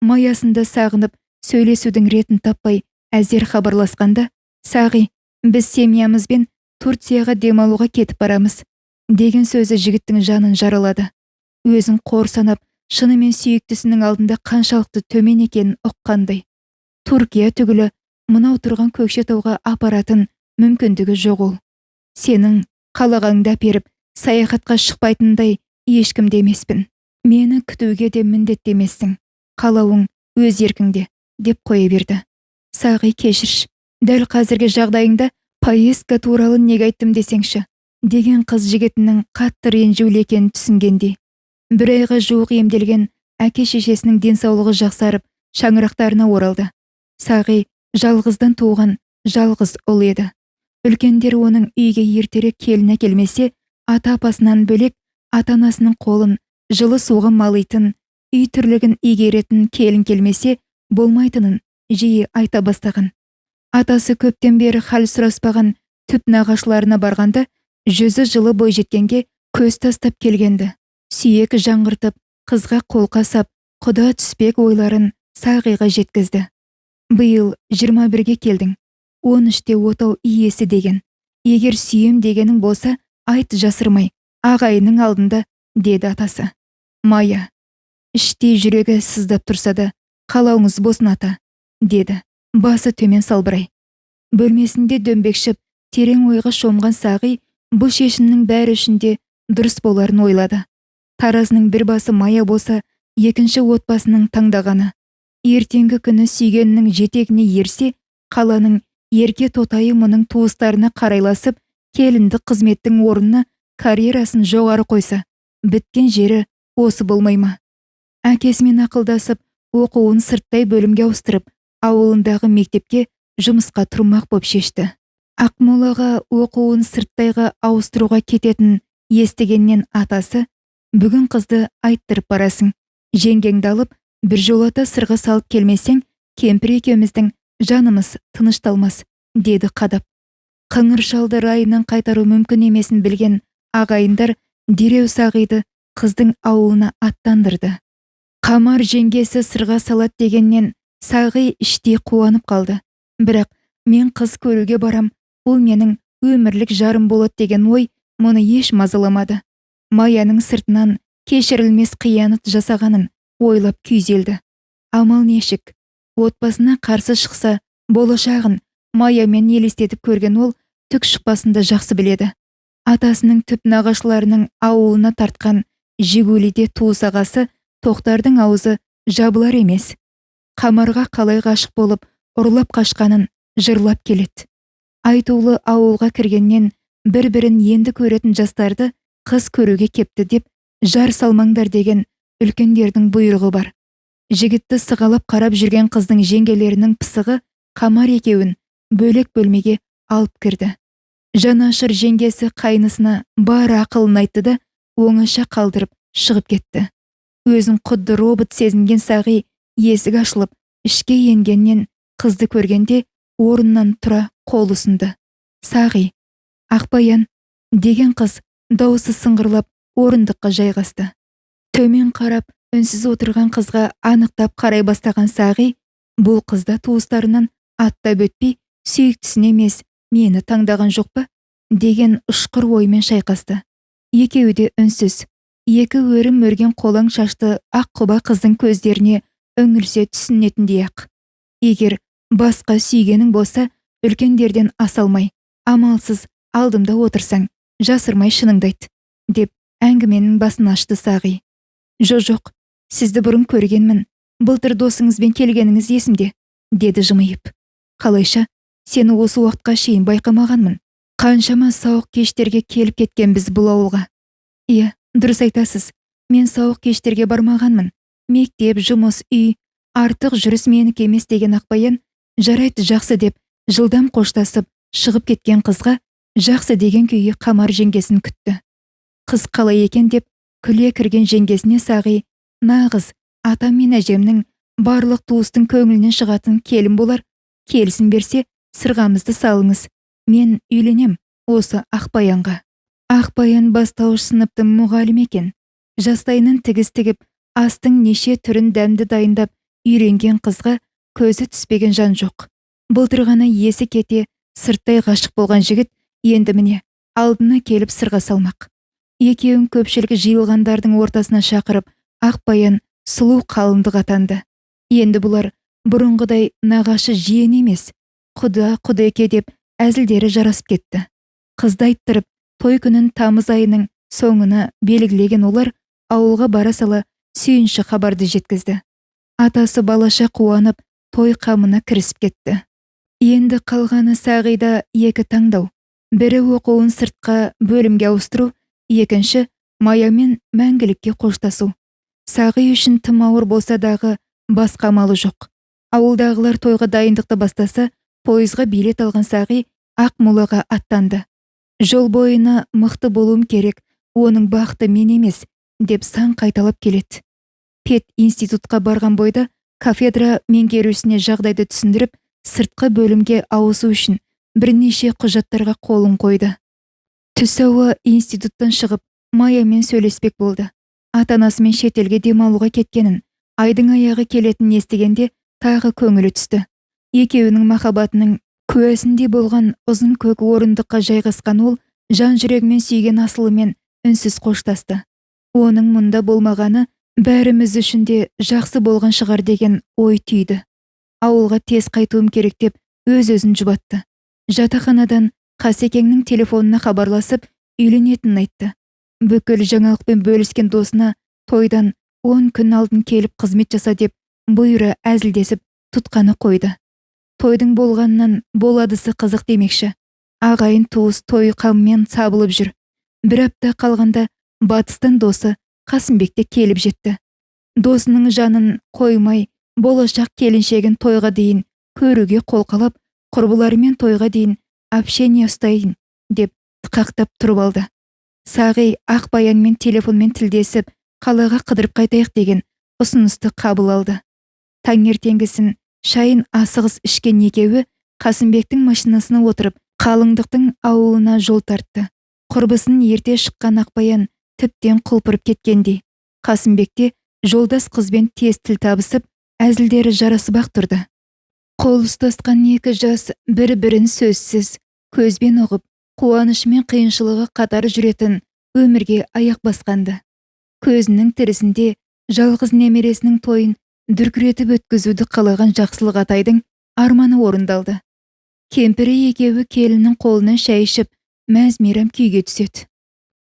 Speaker 1: Маясында сағынып, сөйлесудің ретін таппай әзер хабарласқанда: «Сағи, біз семьямызбен Турцияға демалуға кетіп барамыз» деген сөзі жігіттің жанын жаралады. Өзін қор санап, шынымен сүйіктісінің алдында қаншалықты төмен екенін ұққандай. Түркия түгілі мынау тұрған Көкшетауға апаратын мүмкіндігі жоқ ол. Сенің қалағаңды әперіп, саяхатқа шықпайтындай ешкімде емеспін. Мені күтуге де міндеттемессің. Қалауың өз еркіңде, деп қоя берді. «Сағи, кешірш, дәл қазіргі жағдайыңда поездка туралы неге айттым десеңші», деген қыз жігітінің қатты ренжулі екенін түсінгендей. 1 айға жуық емделген әке шешесінің денсаулығы жақсарып, шаңырақтарына оралды. Сағи жалғыздан туған жалғыз ұл еді. Үлкендер оның үйге ертерек келіне келмесе, ата-апасынан бөлек ата-анасының қолын жылы суға малайтын, үй тірлігін игеретін келін келмесе болмайтынын жиі айта бастаған. Атасы көптен бері хал сұраспаған түп нағашыларына барғанда, жүзі жылы бой жеткенге көз тастап келгенді. Сүйек жаңғыртып, қызға қолқа сап, құда түспек ойларын Сағиға жеткізді. «Биыл 21-ге келдің. 13-те отау иесі деген. Егер сүйем дегенің болса, айт жасырмай, ағайының алдында», деді атасы. «Мая, іштей жүрегі сыздап тұрса да, қалауыңыз болсын ата», деді, басы төмен салбырай. Бөлмесінде дөңбекшіп, терең ойға шомған Сағи бұл шешімнің бәрі үшінде дұрыс боларын ойлады. Таразының бір басы Мая болса, екінші отбасының таңдағаны. Ертеңгі күні сүйгенінің жетегіне ерсе, қаланың ерке тотайы мұның туыстарына қарайласып, келінді қызметтің орнына карьерасын жоғары қойса, біткен жері осы болмай ма? Әкесімен ақылдасып, оқуын сырттай бөлімге ауыстырып, ауылындағы мектепке жұмысқа тұрмақ боп шешті. Ақмолаға оқуын сырттайға ауыстыруға кететін естігеннен атасы: «Бүгін қызды айттырып барасың. Жеңгеңді алып, бір жолата сырға салып келмесең, кемпір екеуміздің жанымыз тынышталмас», деді қадап. Қыңыр шалды райынан қайтару мүмкін емесін білген ағайындар дереу Сағиды қыздың ауылына аттандырды. Қамар жеңгесі сырға салат дегеннен Сағи іштей қуанып қалды. Бірақ «мен қыз көруге барам, ол менің өмірлік жарым болады» деген ой мұны еш мазаламады. Маяның сыртынан кешірілмес қиянат жасағанын ойлап күйзелді. Амал нешік? Отбасына қарсы шықса, болашағын Маямен елестетіп көрген ол түк шықпасында жақсы біледі. Атасының түп нағашыларының ауылына тартқан Жигулиде туыс ағасы Тоқтардың аузы жабылар емес. Қамарға қалай ғашық болып, ұрлап қашқанын жырлап келеді. Айтулы ауылға кіргеннен бір-бірін енді көретін жастарды қыз көруге кепті деп жар салмаңдар деген үлкендердің бұйрығы бар. Жігітті сығалап қарап жүрген қыздың жеңгелерінің пысығы Қамар екеуін бөлек бөлмеге алып кірді. Жанашыр жеңгесі қайнысына бар ақылын айтты да оңаша қалдырып шығып кетті. Өзін құдды робот сезінген Сағи есік ашылып ішке енгеннен қызды көргенде орнынан тұра қол ұсынды. Сағи, Ақбаян деген қыз дауысы сыңғырлап орындыққа жайғасты. Төмен қарап үнсіз отырған қызға анықтап қарай бастаған Сағи бұл қызда туыстарынан аттап өтпей сүйіктісін емес мені таңдаған жоқ па деген ұшқыр оймен шайқасты. Екеуі де үнсіз. Екі өрім өрген қолаң шашты ақ құба қыздың көздеріне үңілсе түсінетіндей ақ. Егер басқа сүйгенің болса, үлкендерден асалмай, амалсыз алдымда отырсаң, жасырмай шыныңды айт, деп әңгіменің басын ашты Сағи. Жоқ, сізді бұрын көргенмін. Былтыр досыңызбен келгеніңіз есімде, деді жымиып. Қалайша, сені осы уақытқа шейін байқамағанмын. Қаншама сауық кештерге келіп кеткенбіз бұл ауылға. Иә, дұрыс айтасыз. Мен сауық кештерге бармағанмын. Мектеп, жұмыс, үй, артық жүріс менікі емес деген Ақбаян, жарайды жақсы деп жылдам қоштасып шығып кеткен қызға жақсы деген күйі Қамар жеңгесін күтті. Қыз қалай екен деп күле кірген жеңгесіне Сағи, нағыз атам мен әжемнің барлық туыстың көңілінен шығатын келін болар, келісім берсе сырғамызды салыңыз, мен үйленем осы Ақбаянға. Ақбаян бастауыш сыныптың мұғалімі екен. Жастайынан тігіс тігіп, астың неше түрін дәмді дайындап үйренген қызға көзі түспеген жан жоқ. Былтыр ғана есі кете сырттай ғашық болған жігіт енді міне алдына келіп сырға салмақ. Екеуін көпшілік жиылғандардың ортасына шақырып, Ақбаян сұлу қалыңдық атанды. Енді бұлар бұрынғыдай нағашы жиен емес, құда-құдеке деп әзілдері жарасып кетті. Қызды айттырып, той күнін тамыз айының соңына белгілеген олар ауылға бара сала сүйінші хабарды жеткізді. Атасы балаша қуанып, той қамына кірісіп кетті. Енді қалғаны Сағида екі таңдау. Бірі оқуын сыртқа бөлімге ауыстыру, екінші Маямен мәңгілікке қоштасу. Сағи үшін тым ауыр болса дағы басқа амалы жоқ. Ауылдағылар тойға дайындықты бастаса, пойызға билет алған Сағи Ақмолаға аттанды. Жол бойына мықты болуым керек, оның бақыты мен емес, деп сан қайталап келеді. Пет институтқа барған бойда кафедра меңгерушісіне жағдайды түсіндіріп, сыртқы бөлімге ауысу үшін бірнеше құжаттарға қолын қойды. Түс ауа институттан шығып, Маямен сөйлеспек болды. Ата-анасымен шетелге демалуға кеткенін, айдың аяғы келетінін естігенде тағы көңілі түсті. Екеуінің махаббатының куәсінде болған ұзын көк орындыққа жайғасқан ол жан жүрегімен сүйген асылымен үнсіз қоштасты. Оның мұнда болмағаны бәріміз үшін де жақсы болған шығар деген ой түйді. Ауылға тез қайтуым керек деп өз-өзін жұбатты. Жатақханадан Қасекеңнің телефонына хабарласып үйленетінін айтты. Бүкіл жаңалықпен бөліскен досына тойдан 10 күн алдын келіп қызмет жаса деп бұйыра әзілдесіп тұтқаны қойды. Тойдың болғаннан боладысы қызық демекші. Ағайын туыс той қамымен сабылып жүр. Бір апта қалғанда батыстан досы Қасымбекте келіп жетті. Досының жанын қоймай, болашақ келіншегін тойға дейін көруге қолқалап, құрбыларымен тойға дейін общение ұстайын деп тықақтап тұрып алды. Сағи Ақбаянмен телефонмен тілдесіп, қалаға қыдырып қайтайық деген ұсынысты қабыл алды. Таңертеңгісін шайын асығыс ішкен екеуі Қасымбектің машинасына отырып, қалыңдықтың ауылына жол тартты. Құрбысын ерте шыққан Ақбаян тіптен құлпырып кеткендей. Қасымбекте жолдас қызбен тез тіл табысып, әзілдері жарасып-ақ тұрды. Қол ұстасқан екі жас бір-бірін сөзсіз, көзбен ұғып, қуанышы мен қиыншылығы қатар жүретін өмірге аяқ басқанды. Көзінің тірісінде жалғыз немересінің тойын дүркіретіп өткізуді қалаған жақсылық атайдың арманы орындалды. Кемпірі екеуі келіннің қолынан шай ішіп, мәз-мейрам күйге түседі.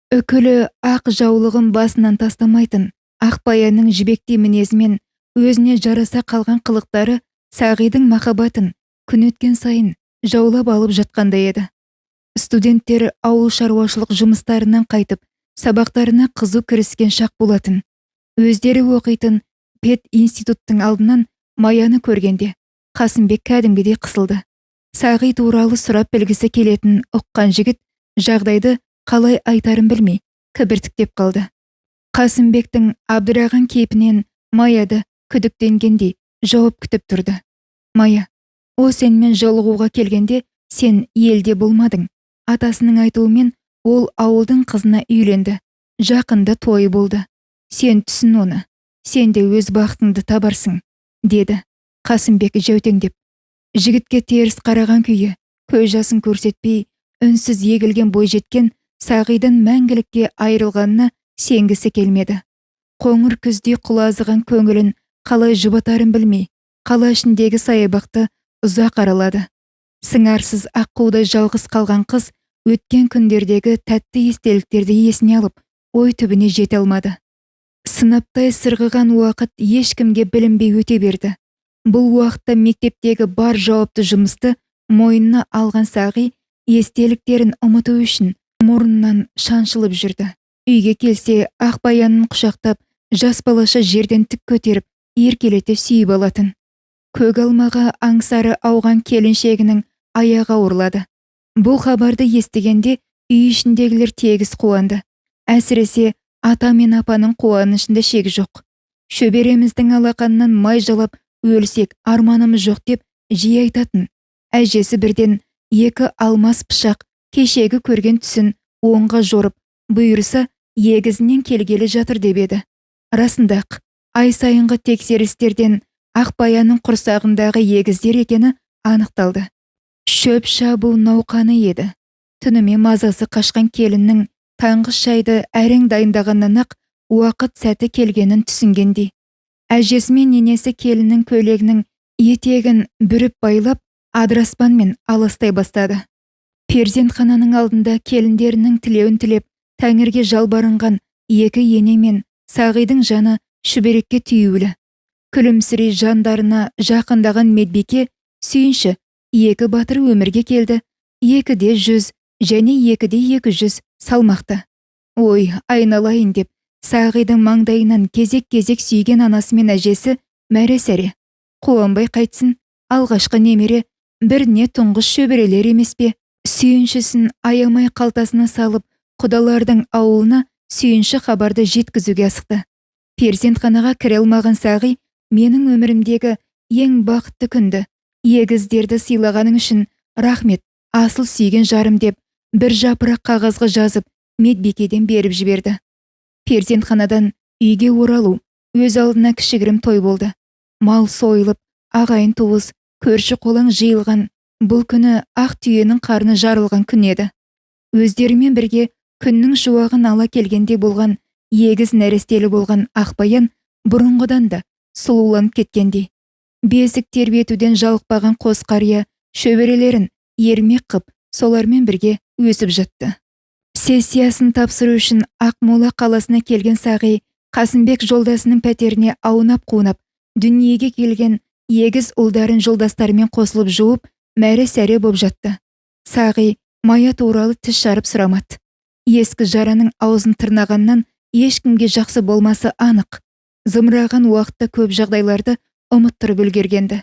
Speaker 1: Үкілі ақ жаулығын басынан тастамайтын Ақбаянның жібектей мінезімен өзіне жараса қалған қылықтары Сағидың махаббатын күн өткен сайын жаулап алып жатқандай еді. Студенттер ауыл шаруашылық жұмыстарынан қайтып, сабақтарына қызу кіріскен шақ болатын. Өздері оқитын пет институттың алдынан Маяны көргенде, Қасымбек кәдімгідей қысылды. Сағи туралы сұрап білгісі келетін ұққан жігіт жағдайды қалай айтарын білмей, кібіртіктеп қалды. Қасымбектің абдыраған кейпінен Маяды күдіктенгендей жауап күтіп тұрды. Мая, о сенімен жолығуға келгенде сен елде болмадың. Атасының айтуымен ол ауылдың қызына үйленді. Жақында тойы болды. Сен түсін оны. Сен де өз бақытыңды табарсың, деді Қасымбек жәутеңдеп. Жігітке теріс қараған күйі, көз жасын көрсетпей, үнсіз егілген бойжеткен Сағидан мәңгілікке айырылғанына сенгісі келмеді. Қоңыр күздей құлазыған көңілін қалай жұбатарын білмей, қала ішіндегі саябақты ұзақ аралады. Сыңарсыз аққудай жалғыз қалған қыз өткен күндердегі тәтті естеліктерді есіне алып, ой түбіне жете алмады. Сынаптай сырғыған уақыт ешкімге білінбей өте берді. Бұл уақытта мектептегі бар жауапты жұмысты мойнына алған Сағи естеліктерін ұмыту үшін мұрнынан шаншылып жүрді. Үйге келсе, Ақбаянын құшақтап, жас балаша жерден тік көтеріп, еркелете сүйіп алатын. Көк алмаға аңсары ауған келіншегінің аяғы ауырлады. Бұл хабарды естігенде үй ішіндегілер тегіс қуанды. Әсіресе ата мен апаның қуанышында шек жоқ. Шөбереміздің алақанынан май жалап өлсек арманымыз жоқ деп жиі айтатын. Әжесі бірден екі алмас пышақ кешегі көрген түсін оңға жорып, бұйырса егізінен келгелі жатыр деп еді. Расындақ, ай сайынғы тексерістерден Ақбаяның құрсағындағы егіздер екені анықталды. Шөп шабу науқаны еді. Түнімен мазасы қашқан келіннің таңғы шайды әрең дайындағаннан ақ уақыт сәті келгенін түсінгендей. Әжесі мен енесі келіннің көйлегінің етегін бүріп байлап, адыраспанмен алыстай бастады. Перзентхананың алдында келіндерінің тілеуін тілеп, Тәңірге жалбарынған екі ене мен Сағидың жаны шүберекке түйулі. Күлімсірей жандарына жақындаған медбике, сүйінші, екі батыр өмірге келді, 2-де 100 және 2-де 200 салмақты. Ой, айналайын деп, Сағидың маңдайынан кезек-кезек сүйген анасы мен әжесі мәре-сәре. Қуанбай қайтсын, алғашқы немере, біріне тұңғыш шөберелер емес пе? Сүйіншісін аямай қалтасына салып, құдалардың ауылына сүйінші хабарды жеткізуге асықты. Перзентханаға кіре алмаған Сағи, менің өмірімдегі ең бақытты күнді, егіздерді сыйлағаның үшін рахмет, асыл сүйген жарым деп, бір жапырақ қағазға жазып, медбикеден беріп жіберді. Перзентханадан үйге оралу өз алдына кішігірім той болды. Мал сойылып, ағайын туыс, көрші қолаң жиылған, бұл күні ақ түйенің қарны жарылған күн еді. Өздерімен бірге күннің шуағын ала келгенде болған егіз нәрестелі болған Ақбаян бұрынғыдан да сұлуланып кеткендей. Бесік тербетуден жалықпаған қос қария шөберелерін ермек қып, солармен бірге өсіп жатты. Сессиясын тапсыру үшін Ақмола қаласына келген Сағи, Қасымбек жолдасының пәтеріне аунап-қунап, дүниеге келген егіз ұлдарын жолдастарымен қосылып жуып, мәре-сәре боп жатты. Сағи Мая туралы тіс жарып сұрамады. Ескі жараның аузын тырнағаннан ешкімге жақсы болмасы анық. Зымыраған уақытта көп жағдайларды ұмыттырып үлгергенді.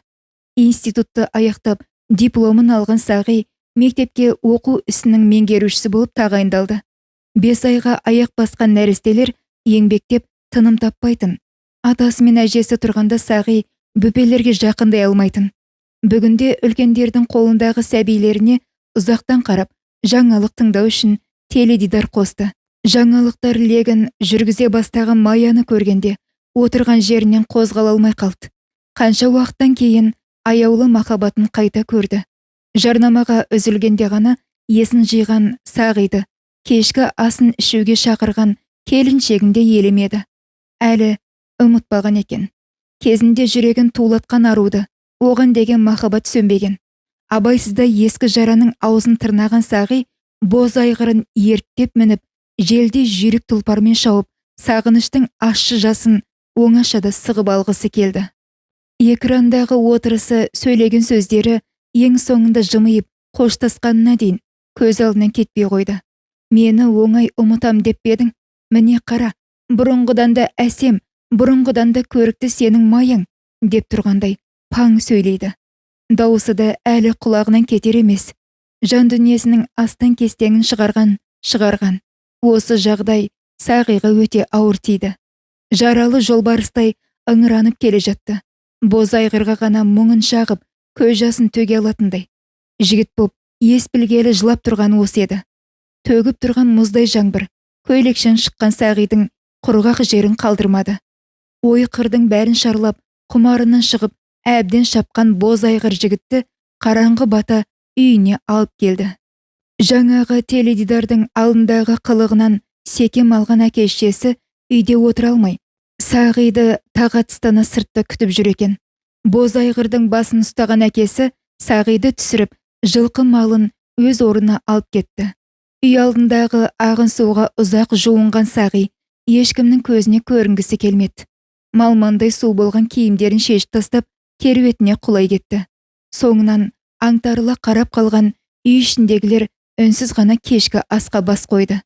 Speaker 1: Институтты аяқтап, дипломын алған Сағи мектепке оқу ісінің меңгерушісі болып тағайындалды. 5 айға аяқ басқан нәрестелер еңбектеп тыным таппайтын. Атасы мен әжесі тұрғанда Сағи бөпелерге жақындай алмайтын. Бүгінде үлкендердің қолындағы сәбилеріне ұзақтан қарап, жаңалық тыңдау үшін теледидар қосты. Жаңалықтар легін жүргізе бастаған Маяны көргенде, отырған жерінен қозғала алмай қалды. Қанша уақыттан кейін аяулы махаббатын қайта көрді. Жарнамаға үзілгенде ғана есін жиған Сағиды кешкі асын ішуге шақырған келіншегінде елемеді. Әлі ұмытпаған екен. Кезінде жүрегін тулатқан аруды, оған деген махаббат сөнбеген. Абайсызда ескі жараның аузын тырнаған Сағи боз айғырын ерттеп мініп, желде жүйрік тұлпармен шауып, сағыныштың ащы жасын оңашада сығып алғысы келді. Экрандағы отырысы, сөйлеген сөздері ең соңында жымиып, қоштасқанына дейін көз алдынан кетпей қойды. Мені оңай ұмытам деп едің? Міне қара, бұрынғыдан да әсем, бұрынғыдан да көрікті сенің майың, деп тұрғандай паң сөйлейді. Дауысы да әлі құлағынан кетер емес. Жан дүниесінің астан кестеңін шығарған. Осы жағдай Сағиға өте ауыр тиді. Жаралы жолбарыстай ыңыранып келе жатты. Боз айғырға ғана мұңын шағып, көз жасын төге алатындай. Жігіт боп ес білгелі жылап тұрған осы еді. Төгіп тұрған мұздай жаңбыр көйлекшен шыққан Сағидың құрғақ жерін қалдырмады. Ой қырдың бәрін шарлап, құмарынан шығып, әбден шапқан боз айғыр жігітті қараңғы бата үйіне алып келді. Жаңағы теледидардың алдындағы қылығынан секем алған әке-шешесі үйде отыра алмай, Сағиды тағатсыздана сыртта күтіп жүр екен. Боз айғырдың басын ұстаған әкесі Сағиды түсіріп, жылқы малын өз орнына алып кетті. Үй алдындағы ағын суға ұзақ жуынған Сағи ешкімнің көзіне көрінгісі келмеді. Малмандай су болған киімдерін шешіп тастап, керуетіне құлай кетті. Соңынан аңтарыла қарап қалған үй ішіндегілер үнсіз ғана кешкі асқа бас қойды.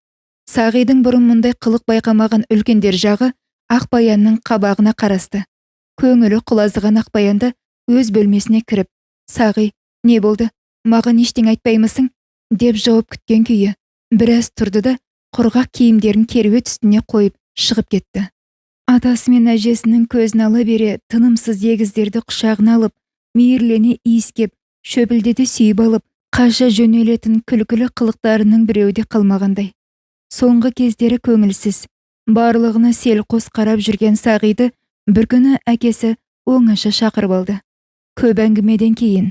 Speaker 1: Сағидың бұрын мұндай қылық байқамаған үлкендер жағы Ақбаянның қабағына қарасты. Көңілі құлазыған Ақбаянды өз бөлмесіне кіріп, «Сағи, не болды? Маған ештеңе айтпаймысың?» деп жауап күткен күйі біраз тұрды да құрғақ киімдерін керует үстіне қойып шығып кетті. Атасы мен әжесінің көзін ала бере тынымсыз егіздерді құшағына алып, мейірлене иіскеп, шөпілдеді сүйіп алып, қаша жөнелетін күлкілі қылықтарының біреуі де қалмағандай. Соңғы кездері көңілсіз, барлығына селқос қарап жүрген Сағиды бір күні әкесі оңаша шақырып алды. Көп әңгімеден кейін,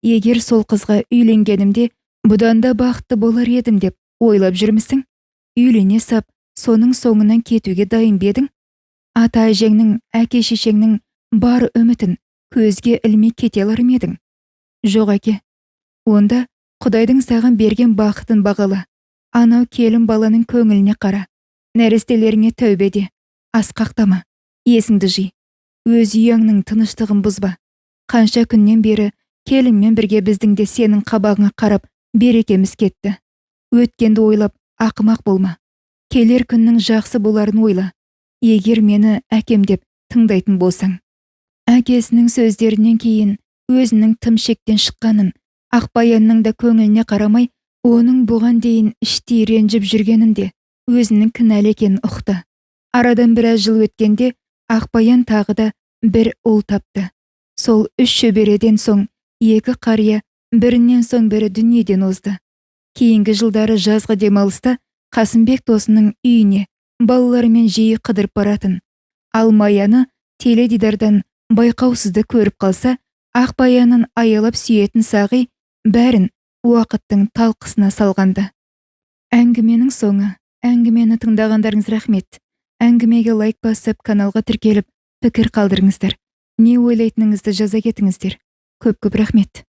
Speaker 1: егер сол қызға үйленгенімде, бұдан да бақытты болар едім деп ойлап жүрмісің? Үйлене сап, соның соңынан кетуге дайын бедің? Ата әжеңнің, әке шешеңнің бар үмітін көзге ілмей кете алар ма едің? Жоқ әке, онда Құдайдың саған берген бақытын бағала. Анау келін баланың көңіліне қара. Нәрестелеріңе тәубеде, асқақтама, есіңді жи. Өз үйіңнің тыныштығын бұзба. Қанша күннен бері келінмен бірге біздің де сенің қабағыңа қарап берекеміз кетті. Өткенді ойлап ақымақ болма. Келер күннің жақсы боларын ойла. Егер мені әкем деп тыңдайтын болсаң. Әкесінің сөздерінен кейін өзінің тым шектен шыққанын, Ақбаянның да көңіліне қарамай, оның бұған дейін іштей ренжіп жүргенін де өзінің кінәлі екенін ұқты. Арадан біраз жыл өткенде Ақбаян тағы да бір ұл тапты. Сол 3 шөбереден соң 2 қария бірінен соң бірі дүниеден озды. Кейінгі жылдары жазғы демалыста Қасымбек досының үйіне балаларымен жиі қыдырып баратын. Ал Маяны теледидардан байқаусызды көріп қалса, Ақбаянын аялап сүйетін Сағи бәрін уақыттың талқысына салғанды. Әңгіменің соңы. Әңгімені тыңдағандарыңыз рахмет. Әңгімеге лайк басып, каналға тіркеліп, пікір қалдырыңыздар. Не ойлайтыныңызды жаза кетіңіздер. Көп рахмет.